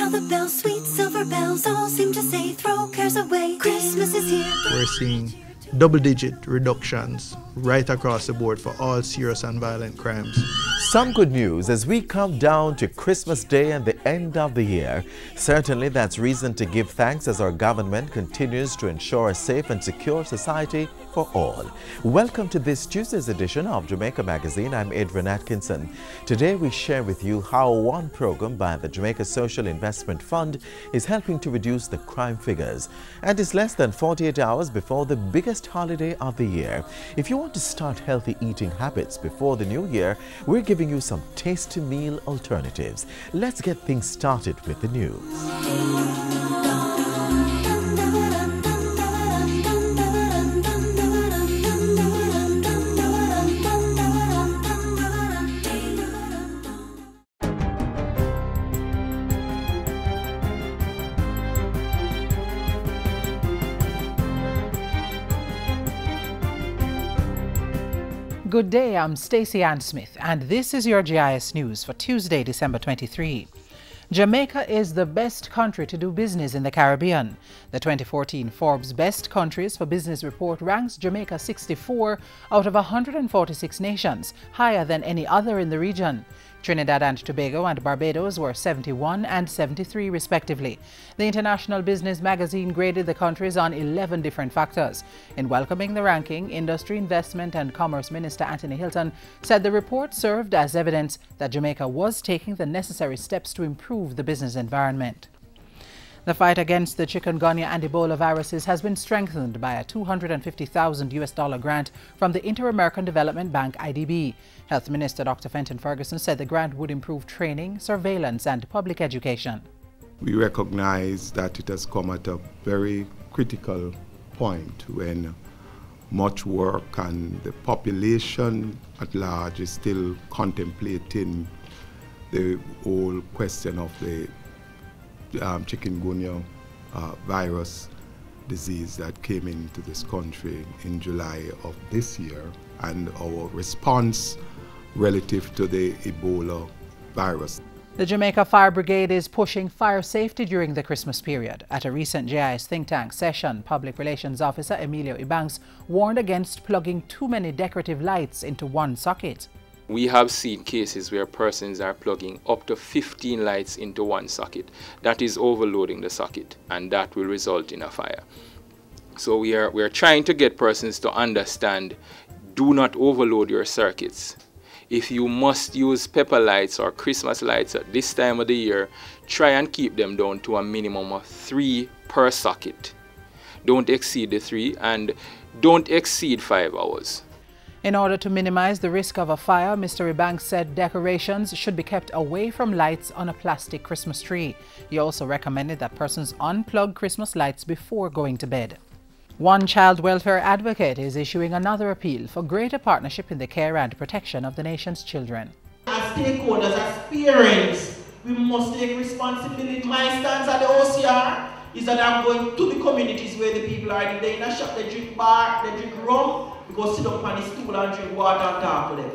Now the bells, sweet silver bells, all seem to say, throw cares away, Christmas is here. We're seeing double-digit reductions right across the board for all serious and violent crimes. Some good news as we come down to Christmas Day and the end of the year. Certainly that's reason to give thanks as our government continues to ensure a safe and secure society for all. Welcome to this Tuesday's edition of Jamaica Magazine. I'm Adrian Atkinson. Today we share with you how one program by the Jamaica Social Investment Fund is helping to reduce the crime figures. And it's less than 48 hours before the biggest holiday of the year. If you want to start healthy eating habits before the new year, we're giving you some tasty meal alternatives. Let's get things started with the news. Good day, I'm Stacey Ann Smith, and this is your GIS News for Tuesday, December 23. Jamaica is the best country to do business in the Caribbean. The 2014 Forbes Best Countries for Business report ranks Jamaica 64 out of 146 nations, higher than any other in the region. Trinidad and Tobago and Barbados were 71 and 73 respectively. The International Business magazine graded the countries on 11 different factors. In welcoming the ranking, Industry, Investment and Commerce Minister Anthony Hilton said the report served as evidence that Jamaica was taking the necessary steps to improve the business environment. The fight against the chikungunya and Ebola viruses has been strengthened by a $250,000 grant from the Inter-American Development Bank (IDB). Health Minister Dr. Fenton Ferguson said the grant would improve training, surveillance and public education. We recognize that it has come at a very critical point when much work and the population at large is still contemplating the whole question of the chikungunya virus disease that came into this country in July of this year, and our response relative to the Ebola virus. The Jamaica Fire Brigade is pushing fire safety during the Christmas period. At a recent GIS think tank session, Public Relations Officer Emilio Ibanks warned against plugging too many decorative lights into one socket. We have seen cases where persons are plugging up to 15 lights into one socket. That is overloading the socket, and that will result in a fire. So we are trying to get persons to understand, do not overload your circuits. If you must use pepper lights or Christmas lights at this time of the year, try and keep them down to a minimum of 3 per socket. Don't exceed the 3 and don't exceed 5 hours. In order to minimize the risk of a fire, Mr. Ibanks said decorations should be kept away from lights on a plastic Christmas tree. He also recommended that persons unplug Christmas lights before going to bed. One child welfare advocate is issuing another appeal for greater partnership in the care and protection of the nation's children. As stakeholders, as parents, we must take responsibility. My stance at the OCR is that I'm going to the communities where the people are. If they're in a shop, they drink bar, they drink rum, we go sit up on the stool and drink water and talk to them.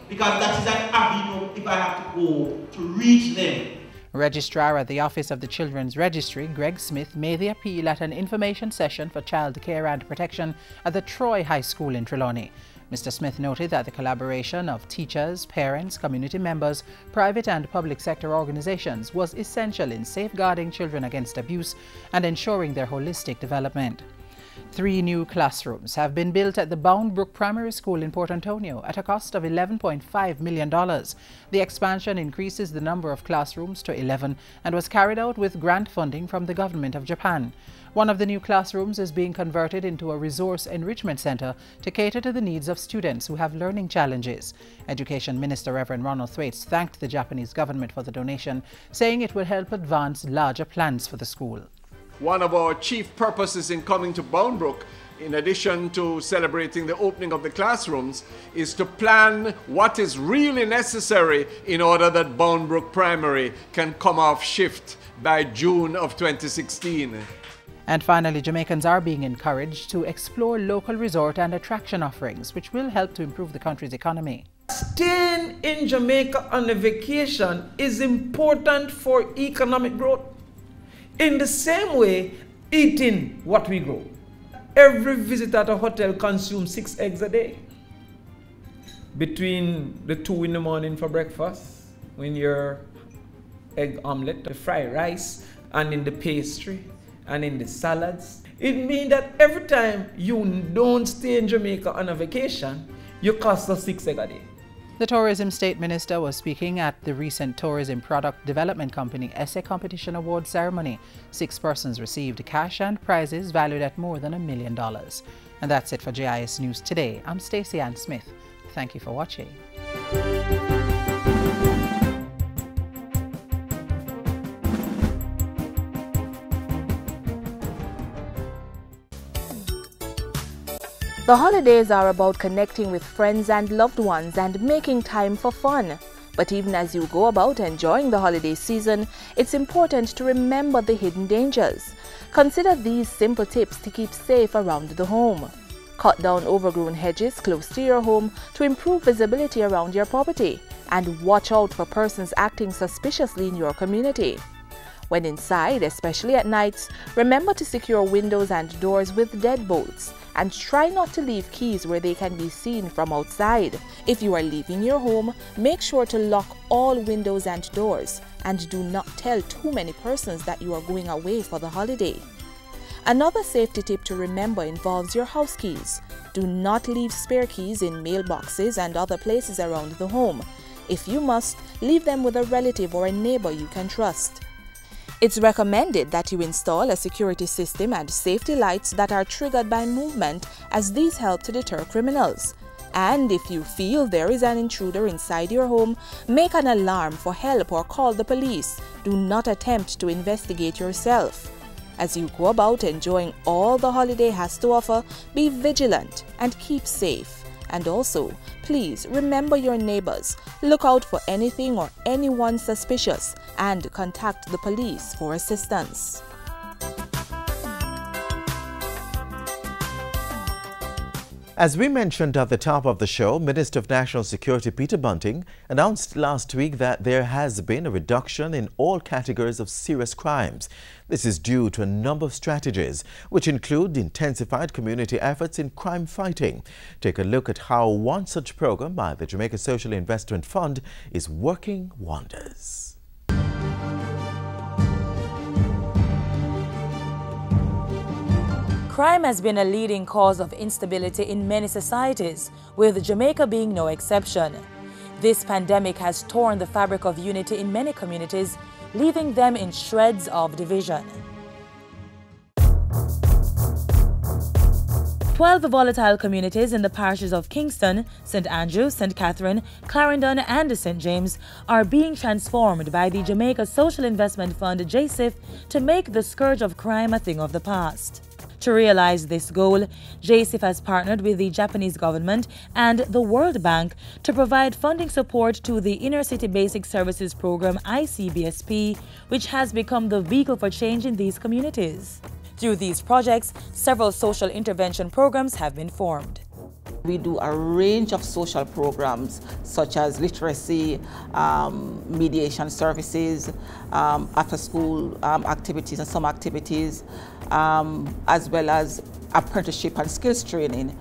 Because that is an avenue if I have to go to reach them. Registrar at the Office of the Children's Registry, Greg Smith, made the appeal at an information session for child care and protection at the Troy High School in Trelawney. Mr. Smith noted that the collaboration of teachers, parents, community members, private and public sector organizations was essential in safeguarding children against abuse and ensuring their holistic development. 3 new classrooms have been built at the Bound Brook Primary School in Port Antonio at a cost of $11.5 million. The expansion increases the number of classrooms to 11 and was carried out with grant funding from the government of Japan. One of the new classrooms is being converted into a resource enrichment center to cater to the needs of students who have learning challenges. Education Minister Reverend Ronald Thwaites thanked the Japanese government for the donation, saying it will help advance larger plans for the school. One of our chief purposes in coming to Bound Brook, in addition to celebrating the opening of the classrooms, is to plan what is really necessary in order that Bound Brook Primary can come off shift by June of 2016. And finally, Jamaicans are being encouraged to explore local resort and attraction offerings, which will help to improve the country's economy. Staying in Jamaica on a vacation is important for economic growth. In the same way, eating what we grow. Every visit at a hotel consumes 6 eggs a day. Between the 2 in the morning for breakfast, when your egg omelette, the fried rice, and in the pastry, and in the salads. It means that every time you don't stay in Jamaica on a vacation, you cost us 6 eggs a day. The Tourism State Minister was speaking at the recent Tourism Product Development Company Essay Competition Award ceremony. 6 persons received cash and prizes valued at more than $1 million. And that's it for GIS News today. I'm Stacey Ann Smith. Thank you for watching. The holidays are about connecting with friends and loved ones and making time for fun. But even as you go about enjoying the holiday season, it's important to remember the hidden dangers. Consider these simple tips to keep safe around the home. Cut down overgrown hedges close to your home to improve visibility around your property. And watch out for persons acting suspiciously in your community. When inside, especially at nights, remember to secure windows and doors with deadbolts. And try not to leave keys where they can be seen from outside. If you are leaving your home, make sure to lock all windows and doors. And do not tell too many persons that you are going away for the holiday. Another safety tip to remember involves your house keys. Do not leave spare keys in mailboxes and other places around the home. If you must, leave them with a relative or a neighbor you can trust. It's recommended that you install a security system and safety lights that are triggered by movement, as these help to deter criminals. And if you feel there is an intruder inside your home, make an alarm for help or call the police. Do not attempt to investigate yourself. As you go about enjoying all the holiday has to offer, be vigilant and keep safe. And also, please remember your neighbors. Look out for anything or anyone suspicious and contact the police for assistance. As we mentioned at the top of the show, Minister of National Security Peter Bunting announced last week that there has been a reduction in all categories of serious crimes. This is due to a number of strategies, which include intensified community efforts in crime fighting. Take a look at how one such program by the Jamaica Social Investment Fund is working wonders. Crime has been a leading cause of instability in many societies, with Jamaica being no exception. This pandemic has torn the fabric of unity in many communities, leaving them in shreds of division. 12 volatile communities in the parishes of Kingston, St. Andrew, St. Catherine, Clarendon and St. James are being transformed by the Jamaica Social Investment Fund JSIF to make the scourge of crime a thing of the past. To realize this goal, JSIF has partnered with the Japanese government and the World Bank to provide funding support to the Inner City Basic Services Program ICBSP, which has become the vehicle for change in these communities. Through these projects, several social intervention programs have been formed. We do a range of social programs such as literacy, mediation services, after-school activities and some activities, as well as apprenticeship and skills training.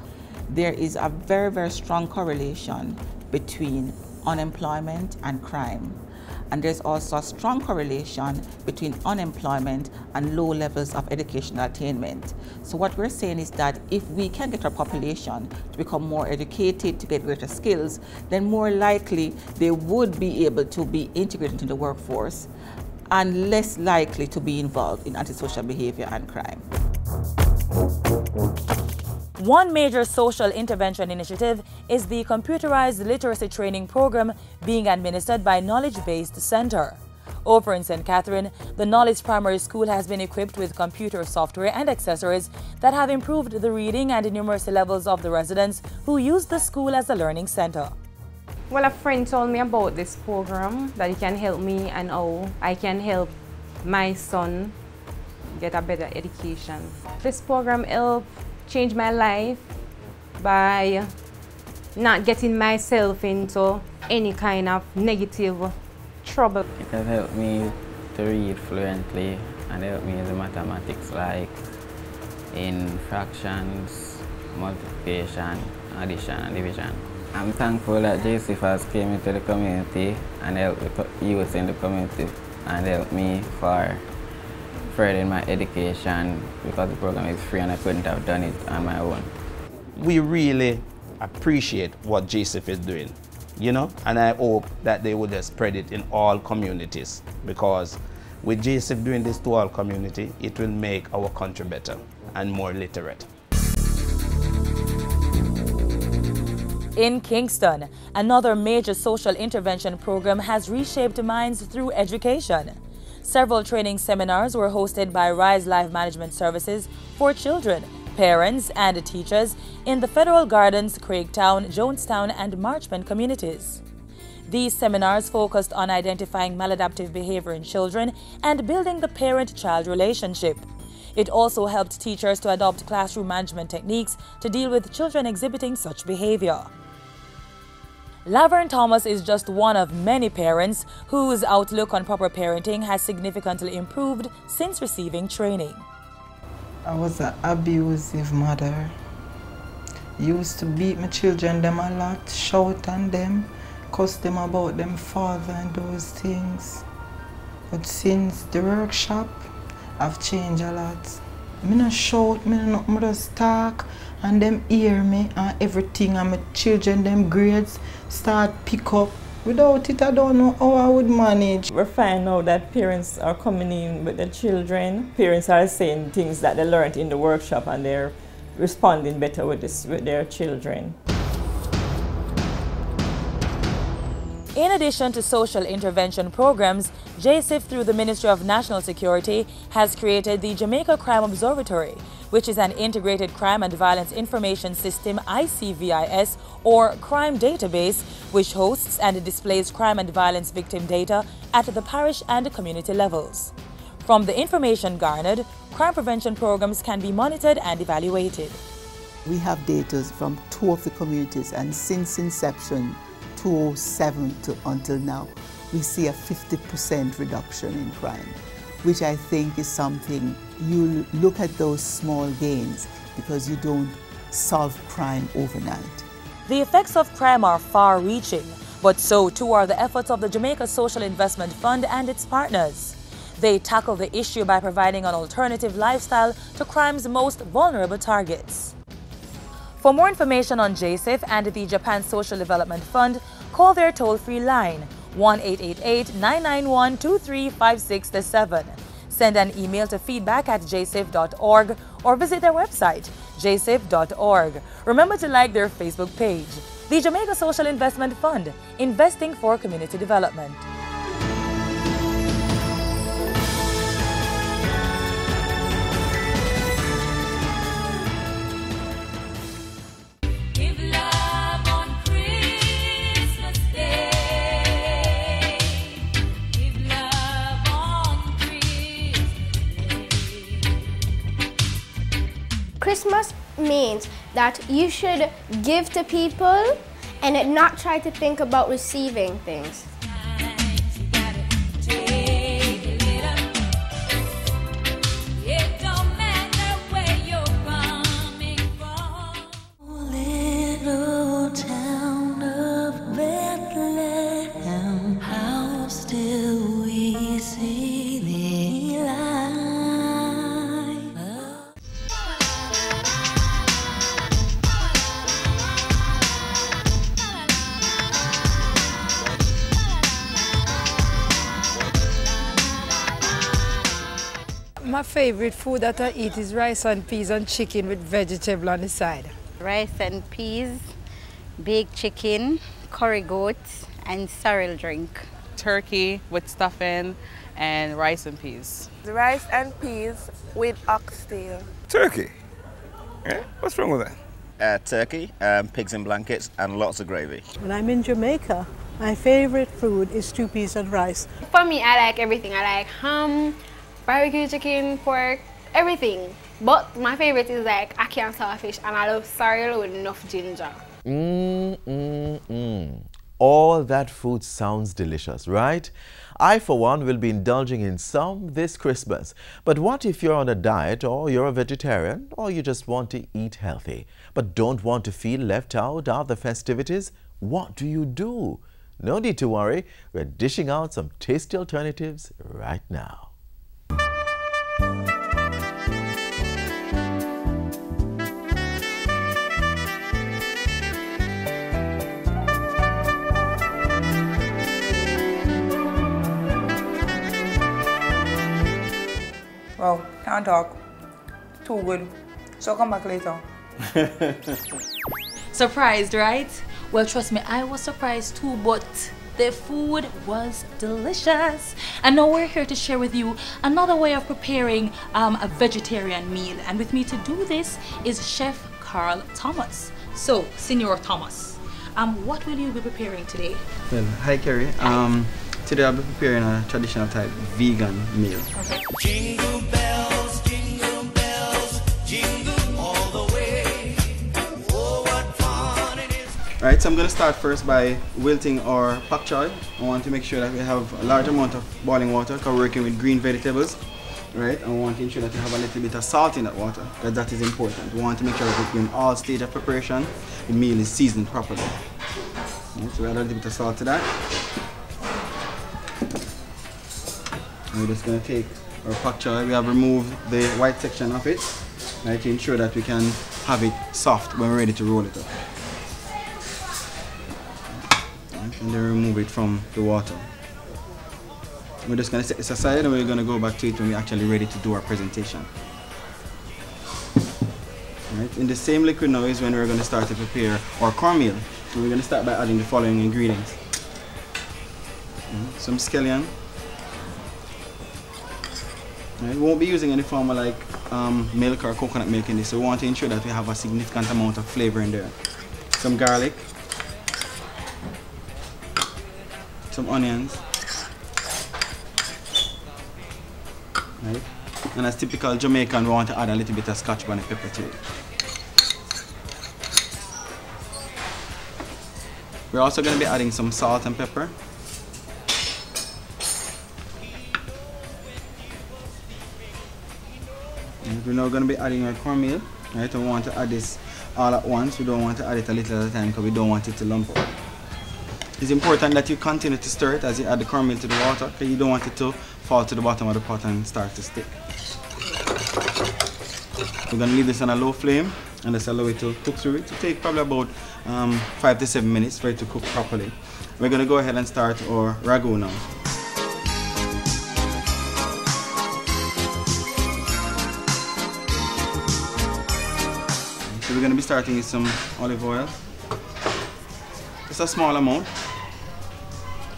There is a very, very strong correlation between unemployment and crime. And there's also a strong correlation between unemployment and low levels of educational attainment. So what we're saying is that if we can get our population to become more educated, to get greater skills, then more likely they would be able to be integrated into the workforce and less likely to be involved in antisocial behavior and crime. One major social intervention initiative is the computerized literacy training program being administered by Knowledge-Based Center. Over in St. Catherine, the Knowledge Primary School has been equipped with computer software and accessories that have improved the reading and numeracy levels of the residents who use the school as a learning center. Well, a friend told me about this program, that it can help me and how I can help my son get a better education. This program helped change my life by not getting myself into any kind of negative trouble. It has helped me to read fluently and helped me in the mathematics, like in fractions, multiplication, addition and division. I'm thankful that JSIF has came into the community and helped the youth in the community and helped me for furthering my education because the program is free and I couldn't have done it on my own. We really appreciate what JSIF is doing, you know, and I hope that they would spread it in all communities, because with JSIF doing this to all community, it will make our country better and more literate. In Kingston, another major social intervention program has reshaped minds through education. Several training seminars were hosted by Rise Life Management Services for children, parents, and teachers in the Federal Gardens, Craigtown, Jonestown, and Marchmont communities. These seminars focused on identifying maladaptive behavior in children and building the parent-child relationship. It also helped teachers to adopt classroom management techniques to deal with children exhibiting such behavior. Laverne Thomas is just one of many parents whose outlook on proper parenting has significantly improved since receiving training. I was an abusive mother. Used to beat my children them a lot, shout on them, cuss them about them father and those things. But since the workshop, I've changed a lot. I don't shout, I just talk, and them hear me and everything, and my children, them grades start pick up. Without it, I don't know how I would manage. We find now that parents are coming in with their children. Parents are saying things that they learned in the workshop and they're responding better with their children. In addition to social intervention programs, JSIF, through the Ministry of National Security, has created the Jamaica Crime Observatory, which is an integrated crime and violence information system, ICVIS, or crime database, which hosts and displays crime and violence victim data at the parish and community levels. From the information garnered, crime prevention programs can be monitored and evaluated. We have data from 2 of the communities, and since inception, 2007 until now, we see a 50% reduction in crime, which I think is something. You look at those small gains because you don't solve crime overnight. The effects of crime are far-reaching, but so too are the efforts of the Jamaica Social Investment Fund and its partners. They tackle the issue by providing an alternative lifestyle to crime's most vulnerable targets. For more information on JSIF and the Japan Social Development Fund, call their toll-free line 1-888-991-2356-7. Send an email to feedback@jsif.org or visit their website, jsif.org. Remember to like their Facebook page. The Jamaica Social Investment Fund, investing for community development. Christmas means that you should give to people and not try to think about receiving things. Little town of Bethlehem, how still we see the light. My favorite food that I eat is rice and peas and chicken with vegetable on the side. Rice and peas, baked chicken, curry goat, and sorrel drink. Turkey with stuffing and rice and peas. The rice and peas with oxtail. Turkey? Yeah? What's wrong with that? Turkey, pigs in blankets, and lots of gravy. When I'm in Jamaica, my favorite food is stew peas and rice. For me, I like everything. I like ham, barbecue chicken, pork, everything. But my favorite is like ackee and saltfish, and I love sorrel with enough ginger. All that food sounds delicious, right? I, for one, will be indulging in some this Christmas. But what if you're on a diet, or you're a vegetarian, or you just want to eat healthy, but don't want to feel left out of the festivities? What do you do? No need to worry. We're dishing out some tasty alternatives right now. Wow, can't talk. Too good. So come back later. Surprised, right? Well, trust me, I was surprised too, but the food was delicious. And now we're here to share with you another way of preparing a vegetarian meal. And with me to do this is Chef Carl Thomas. So, Senor Thomas, what will you be preparing today? Well, hi Kerry. Today I'll be preparing a traditional type vegan meal. Okay. Jingle bells, jingle all the way. Oh, what fun it is. Right, so I'm going to start first by wilting our pak choy. I want to make sure that we have a large amount of boiling water because we're working with green vegetables. Right, and we want to ensure that we have a little bit of salt in that water because that is important. We want to make sure that in all stage of preparation, the meal is seasoned properly. Right, so we add a little bit of salt to that. We're just going to take our pak choy. We have removed the white section of it, right, to ensure that we can have it soft when we're ready to roll it up. Right, and then remove it from the water. We're just going to set this aside and we're going to go back to it when we're actually ready to do our presentation. Right, in the same liquid now is when we're going to start to prepare our cornmeal. So we're going to start by adding the following ingredients. Some scallion. Right, we won't be using any form of like milk or coconut milk in this, so we want to ensure that we have a significant amount of flavor in there. Some garlic, some onions, right? And as typical Jamaican, we want to add a little bit of scotch bonnet pepper to it. We're also going to be adding some salt and pepper. We're now going to be adding our cornmeal. Right, we want to add this all at once. We don't want to add it a little at a time because we don't want it to lump up. It's important that you continue to stir it as you add the cornmeal to the water because you don't want it to fall to the bottom of the pot and start to stick. We're going to leave this on a low flame and just allow it to cook through it. It will take probably about 5 to 7 minutes for it to cook properly. We're going to go ahead and start our ragu now. So we're going to be starting with some olive oil. Just a small amount.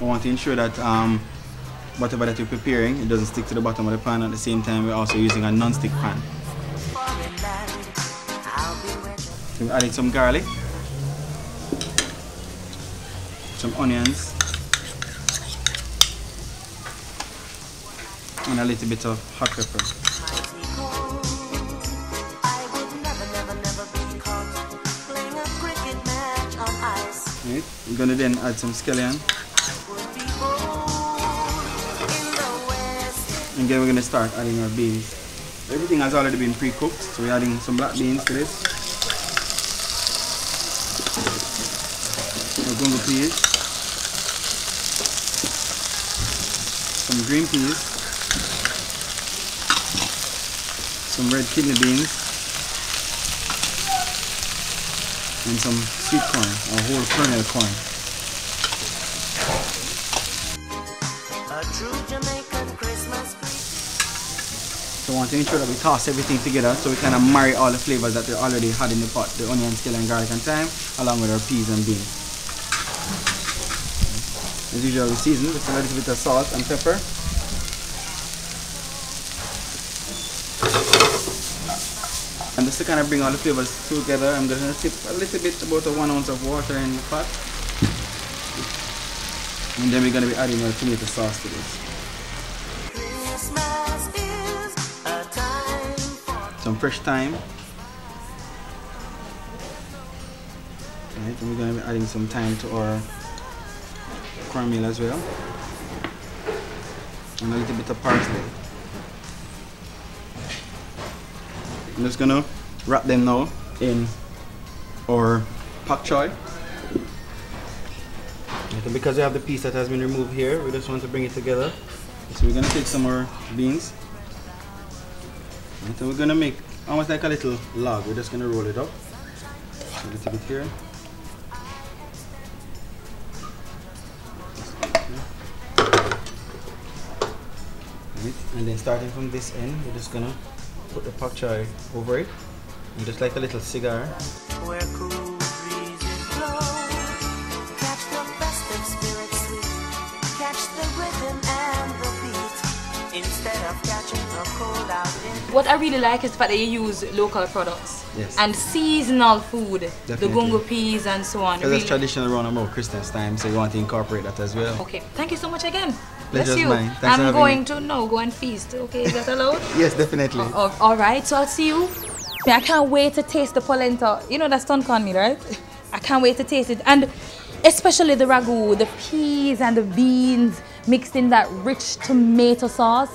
We want to ensure that whatever that you're preparing, it doesn't stick to the bottom of the pan. At the same time, we're also using a non-stick pan. So we're adding some garlic, some onions, and a little bit of hot pepper. Right. We're going to then add some scallion. And then we're going to start adding our beans. Everything has already been pre-cooked, so we're adding some black beans to this. Our gungo peas. Some green peas. Some red kidney beans. And some sweet corn, or whole kernel corn. A true Jamaican Christmas tree. So I want to ensure that we toss everything together so we kind of marry all the flavors that we already had in the pot, the onion, scallion, garlic and thyme, along with our peas and beans. As usual, we season with a little bit of salt and pepper. And just to kind of bring all the flavors together, I'm going to tip a little bit, about 1 ounce of water in the pot. And then we're going to be adding our tomato sauce to this. Some fresh thyme. Right, and we're going to be adding some thyme to our cornmeal as well. And a little bit of parsley. I'm just going to wrap them now in our pak choy. And because we have the piece that has been removed here, we just want to bring it together. So we're going to take some more beans. And so we're going to make almost like a little log. We're just going to roll it up. A little bit here. Right. And then starting from this end, we're just going to put the pak choy over it. And just like a little cigar. Where cool breezes blow, catch the festive spirit sweet, catch the rhythm and the beat, instead of catching a cold out in. What I really like is the fact that you use local products. Yes. And seasonal food, Definitely. the gungo peas and so on. Because it's traditional around about Christmas time, so you want to incorporate that as well. Okay, thank you so much again. Pleasure's Bless you. mine. Thanks for I'm having going me. to now go and feast. Okay, is that allowed? Yes, definitely. All right, so I'll see you. I can't wait to taste the polenta. You know that's stunned cornmeal, right? I can't wait to taste it. And especially the ragu, the peas and the beans mixed in that rich tomato sauce.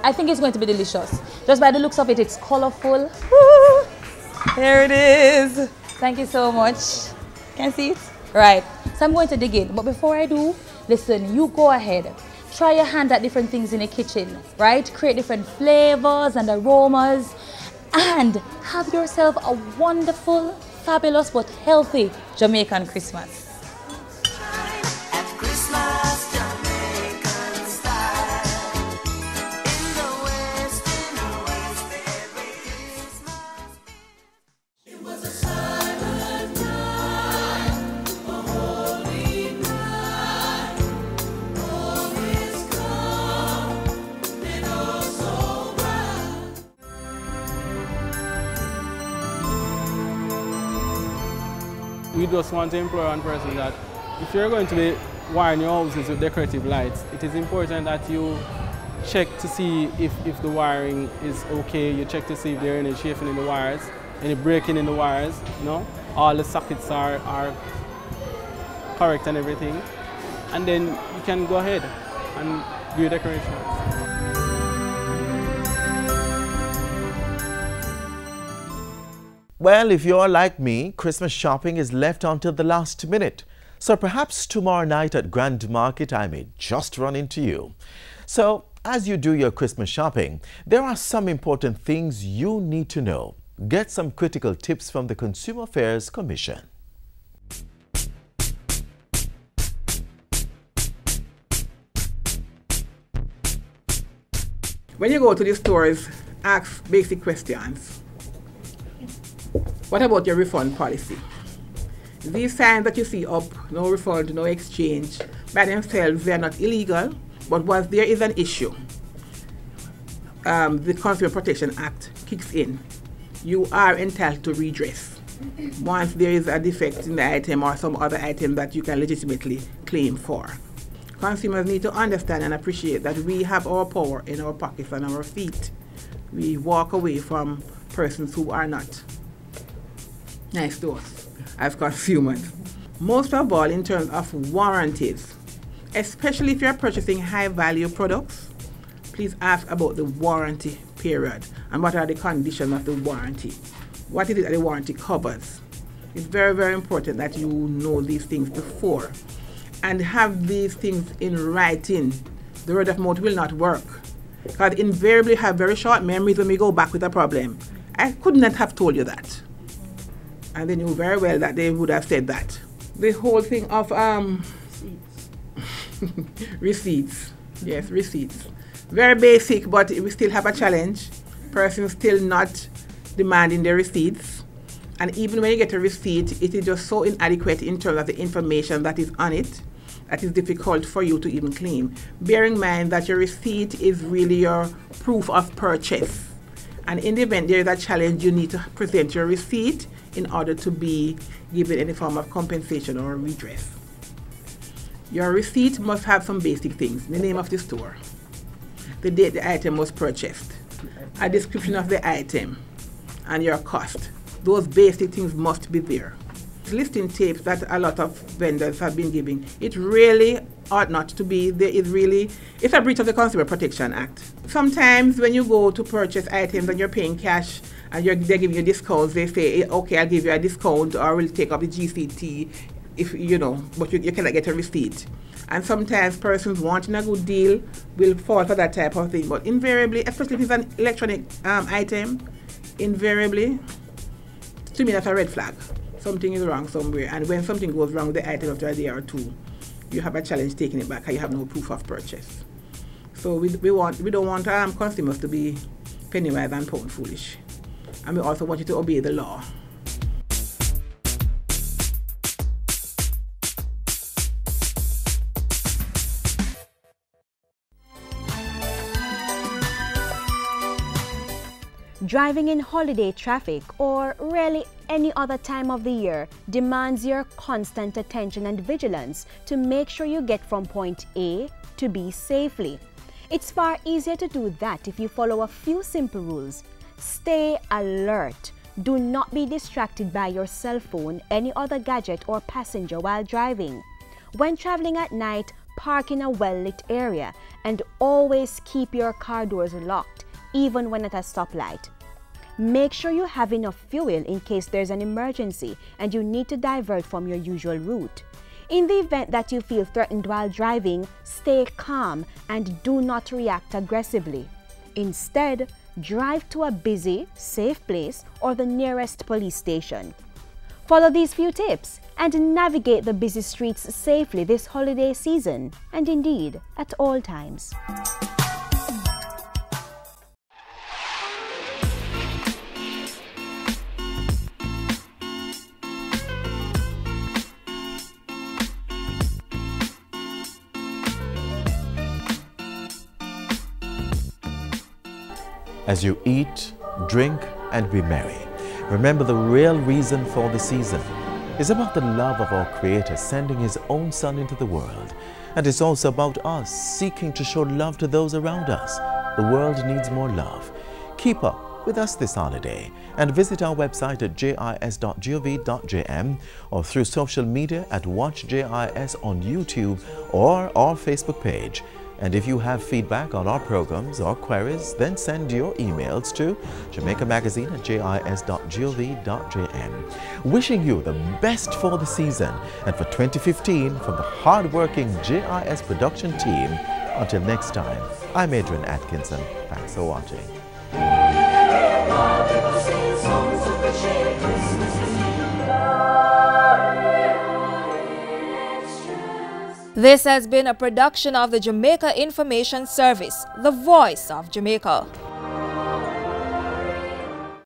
I think it's going to be delicious. Just by the looks of it, it's colorful. Woo! There it is. Thank you so much. Can you see it? Right, so I'm going to dig in. But before I do, listen, you go ahead. Try your hand at different things in the kitchen, right? Create different flavors and aromas. And have yourself a wonderful, fabulous, but healthy Jamaican Christmas. We just want to implore one person that if you're going to be wiring your houses with decorative lights, it is important that you check to see if the wiring is okay. You check to see if there are any chafing in the wires, any breaking in the wires, you know. All the sockets are correct and everything. And then you can go ahead and do your decorations. Well, if you're like me, Christmas shopping is left until the last minute. So perhaps tomorrow night at Grand Market, I may just run into you. So as you do your Christmas shopping, there are some important things you need to know. Get some critical tips from the Consumer Affairs Commission. When you go to the stores, ask basic questions. What about your refund policy? These signs that you see up, no refund, no exchange, by themselves, they are not illegal, but once there is an issue, the Consumer Protection Act kicks in. You are entitled to redress once there is a defect in the item or some other item that you can legitimately claim for. Consumers need to understand and appreciate that we have our power in our pockets and our feet. We walk away from persons who are not nice to us as consumers. Most of all, in terms of warranties, especially if you're purchasing high-value products, please ask about the warranty period and what are the conditions of the warranty. What is it that the warranty covers? It's very, very important that you know these things before and have these things in writing. The word of mouth will not work, because invariably have very short memories when we go back with a problem. I could not have told you that. And they knew very well that they would have said that. The whole thing of receipts. Yes, receipts. Very basic, but we still have a challenge. Persons still not demanding their receipts. And even when you get a receipt, it is just so inadequate in terms of the information that is on it that is difficult for you to even claim. Bear in mind that your receipt is really your proof of purchase. And in the event there is a challenge, you need to present your receipt in order to be given any form of compensation or redress. Your receipt must have some basic things: the name of the store, the date the item was purchased, a description of the item, and your cost. Those basic things must be there. listing tapes that a lot of vendors have been giving. It really ought not to be. It's a breach of the Consumer Protection Act. Sometimes when you go to purchase items and you're paying cash and they're giving you discounts, they say, okay, I'll give you a discount or we'll take up the GCT, if you know, but you cannot get a receipt. And sometimes persons wanting a good deal will fall for that type of thing. But invariably, especially if it's an electronic item, invariably, to me that's a red flag. Something is wrong somewhere. And when something goes wrong with the item after a day or two, you have a challenge taking it back and you have no proof of purchase. So we don't want consumers to be penny wise and pound foolish. And we also want you to obey the law. Driving in holiday traffic or really any other time of the year demands your constant attention and vigilance to make sure you get from point A to B safely. It's far easier to do that if you follow a few simple rules. Stay alert. Do not be distracted by your cell phone, any other gadget or passenger while driving. When traveling at night, park in a well-lit area and always keep your car doors locked, even when at a stoplight. Make sure you have enough fuel in case there's an emergency and you need to divert from your usual route. In the event that you feel threatened while driving, stay calm and do not react aggressively. Instead, drive to a busy, safe place or the nearest police station. Follow these few tips and navigate the busy streets safely this holiday season and indeed at all times. As you eat, drink, and be merry, remember the real reason for the season is about the love of our Creator sending His own Son into the world. And it's also about us seeking to show love to those around us. The world needs more love. Keep up with us this holiday and visit our website at jis.gov.jm or through social media at Watch JIS on YouTube or our Facebook page. And if you have feedback on our programs or queries, then send your emails to jamaicamagazine@jis.gov.jm. Wishing you the best for the season and for 2015 from the hard-working JIS production team. Until next time, I'm Adrian Atkinson. Thanks for watching. This has been a production of the Jamaica Information Service, the voice of Jamaica.